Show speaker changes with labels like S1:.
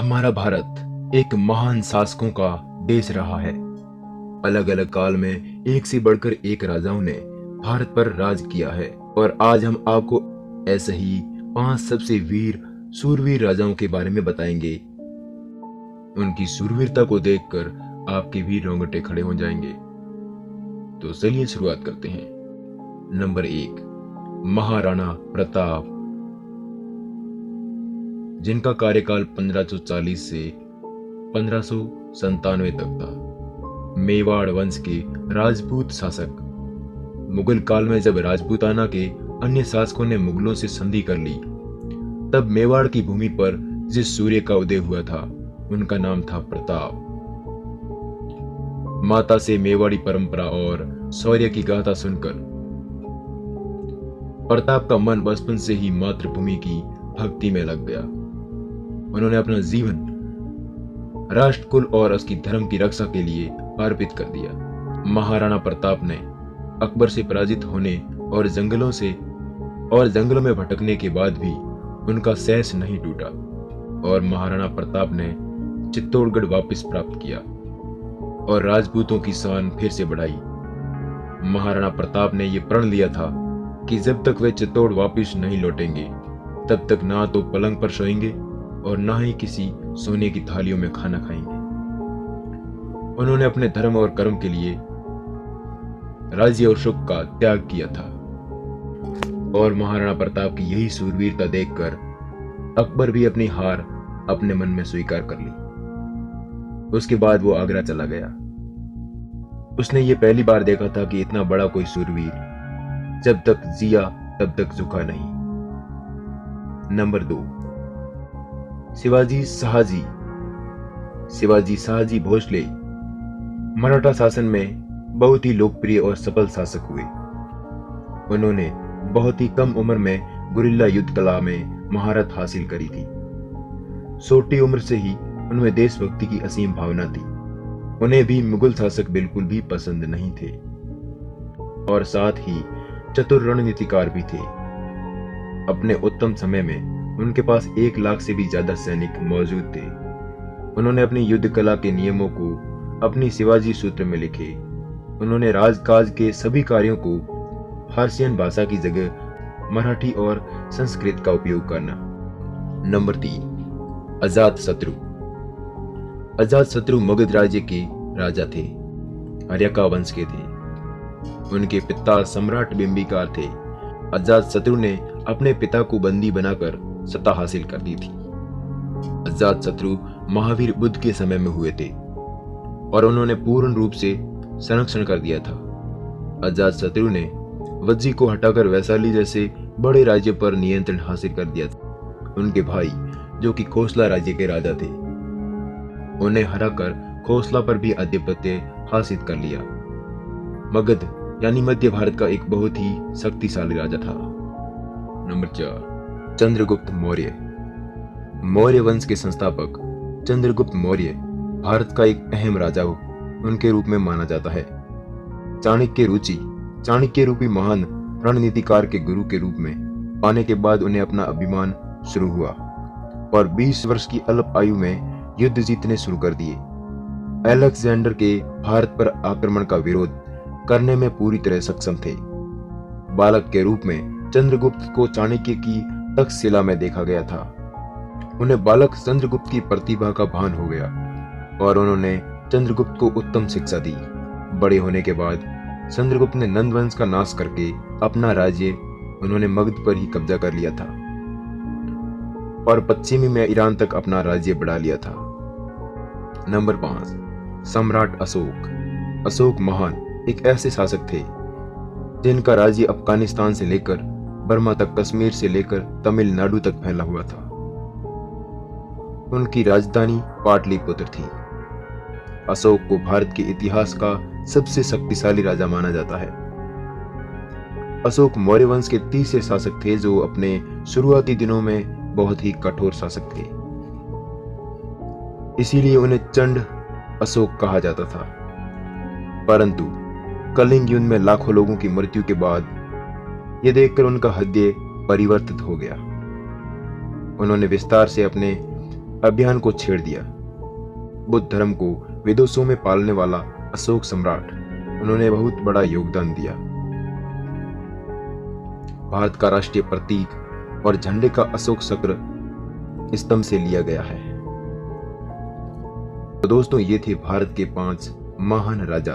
S1: हमारा भारत एक महान शासकों का देश रहा है। अलग अलग काल में एक से बढ़कर एक राजाओं ने भारत पर राज किया है और आज हम आपको ऐसे ही 5 सबसे वीर सूरवीर राजाओं के बारे में बताएंगे। उनकी सूरवीरता को देखकर आपके भी रोंगटे खड़े हो जाएंगे। तो चलिए शुरुआत करते हैं। नंबर 1, महाराणा प्रताप, जिनका कार्यकाल 1540 से 1597 तक था। मेवाड़ वंश के राजपूत शासक। मुगल काल में जब राजपूताना के अन्य शासकों ने मुगलों से संधि कर ली, तब मेवाड़ की भूमि पर जिस सूर्य का उदय हुआ था, उनका नाम था प्रताप। माता से मेवाड़ी परंपरा और शौर्य की गाथा सुनकर प्रताप का मन बचपन से ही मातृभूमि की भक्ति में लग गया। उन्होंने अपना जीवन राष्ट्र, कुल और उसकी धर्म की रक्षा के लिए अर्पित कर दिया। महाराणा प्रताप ने अकबर से पराजित होने और जंगलों में भटकने के बाद भी उनका शेष नहीं टूटा और महाराणा प्रताप ने चित्तौड़गढ़ वापस प्राप्त किया और राजपूतों की शान फिर से बढ़ाई। महाराणा प्रताप ने यह प्रण लिया था कि जब तक वे चित्तौड़ वापस नहीं लौटेंगे, तब तक ना तो पलंग पर सोएंगे और ना ही किसी सोने की थालियों में खाना खाएंगे। उन्होंने अपने धर्म और कर्म के लिए राज्य और सुख का त्याग किया था और महाराणा प्रताप की यही सूरवीरता देखकर अकबर भी अपनी हार अपने मन में स्वीकार कर ली। उसके बाद वो आगरा चला गया। उसने ये पहली बार देखा था कि इतना बड़ा कोई सूरवीर जब तक जिया तब तक झुका नहीं। नंबर 2, शिवाजी शाहजी। शिवाजी शाहजी भोसले मराठा शासन में बहुत ही लोकप्रिय और सफल शासक हुए। उन्होंने बहुत ही कम उम्र में गुरिल्ला युद्ध कला में महारत हासिल करी थी। छोटी उम्र से ही उनमें देशभक्ति की असीम भावना थी। उन्हें भी मुगल शासक बिल्कुल भी पसंद नहीं थे और साथ ही चतुर रणनीतिकार भी थे। अपने उत्तम समय में उनके पास 1 लाख से भी ज्यादा सैनिक मौजूद थे। उन्होंने अपनी युद्ध कला के नियमों को अपनी शिवाजी सूत्र में लिखे। उन्होंने राजकाज के सभी कार्यों को फारसियन भाषा की जगह मराठी और संस्कृत का उपयोग करना। नंबर 3, अजातशत्रु। अजातशत्रु मगध राज्य के राजा थे। हर्यका वंश के थे। उनके पिता सम्राट बिंबिकार थे। अजातशत्रु ने अपने पिता को बंदी बनाकर सत्ता हासिल कर दी थी। अजातशत्रु महावीर बुद्ध के समय में हुए थे और उन्होंने पूर्ण रूप से संरक्षण कर दिया था। अजातशत्रु ने वज्जी को हटाकर वैशाली जैसे बड़े राज्य पर नियंत्रण हासिल कर दिया था। उनके भाई, जो कि खोसला राज्य के राजा थे, उन्हें हराकर खोसला पर भी आधिपत्य हासिल कर लिया। मगध यानी मध्य भारत का एक बहुत ही शक्तिशाली राजा था। नंबर 4, चंद्रगुप्त मौर्य। मौर्य वंश के संस्थापक चंद्रगुप्त मौर्य भारत का एक अहम राजा उनके रूप में माना जाता है। चाणक्य रूपी महान रणनीतिकार के गुरु के रूप में पाने के बाद उन्हें अपना अभिमान शुरू हुआ और 20 वर्ष की अल्प आयु में युद्ध जीतने शुरू कर दिए। अलेक्जेंडर के भारत पर आक्रमण का विरोध करने में पूरी तरह सक्षम थे। बालक के रूप में चंद्रगुप्त को चाणक्य की तक्षशिला में देखा गया था। उन्हें बालक चंद्रगुप्त की प्रतिभा का भान हो गया और उन्होंने चंद्रगुप्त को उत्तम शिक्षा दी। बड़े होने के बाद चंद्रगुप्त ने नंद वंश का नाश करके अपना राज्य उन्होंने मगध पर ही कब्जा कर लिया था और पश्चिमी में ईरान तक अपना राज्य बढ़ा लिया था। नंबर 5, सम्राट अशोक। अशोक महान एक ऐसे शासक थे जिनका राज्य अफगानिस्तान से लेकर बर्मा तक, कश्मीर से लेकर तमिलनाडु तक फैला हुआ था। उनकी राजधानी पाटलिपुत्र थी। अशोक को भारत के इतिहास का सबसे शक्तिशाली राजा माना जाता है। अशोक मौर्य वंश के तीसरे शासक थे जो अपने शुरुआती दिनों में बहुत ही कठोर शासक थे। इसीलिए उन्हें चंड अशोक कहा जाता था। परंतु कलिंग युद्ध में लाखों लोगों की मृत्यु के बाद यह देखकर उनका हृदय परिवर्तित हो गया। उन्होंने विस्तार से अपने अभियान को छेड़ दिया। बुद्ध धर्म को विदेशों में पालने वाला अशोक सम्राट, उन्होंने बहुत बड़ा योगदान दिया। भारत का राष्ट्रीय प्रतीक और झंडे का अशोक चक्र स्तंभ से लिया गया है। तो दोस्तों, ये थे भारत के 5 महान राजा